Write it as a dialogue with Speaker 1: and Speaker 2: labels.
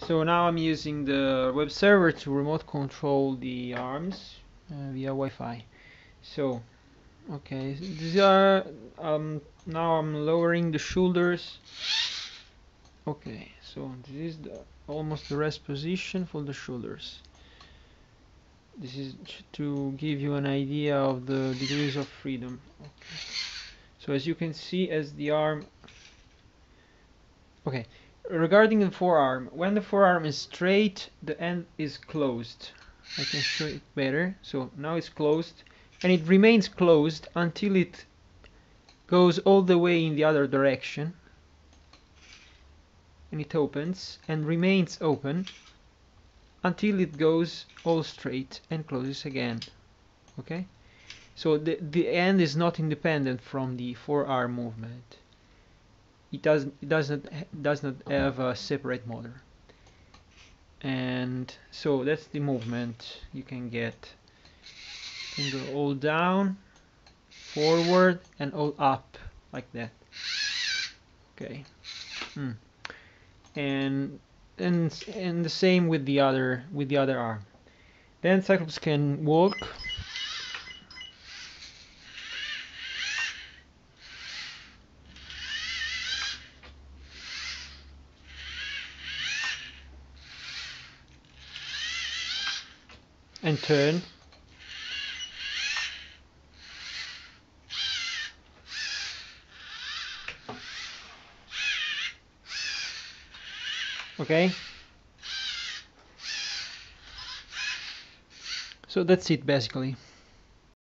Speaker 1: So now I'm using the web server to remote control the arms via Wi-Fi. So, okay, these are now I'm lowering the shoulders. Okay, so this is almost the rest position for the shoulders. This is to give you an idea of the degrees of freedom. Okay. So as you can see, as the arm. Okay, regarding the forearm, when the forearm is straight, the end is closed. I can show it better. So now it's closed, and it remains closed until it goes all the way in the other direction, and it opens and remains open until it goes all straight and closes again. Okay, so the end is not independent from the forearm movement. It does not have a separate motor. And so that's the movement you can get. You can go all down, forward, and all up like that. Okay. And the same with the other arm. Then Cyclops can walk. And turn. Okay. So that's it basically.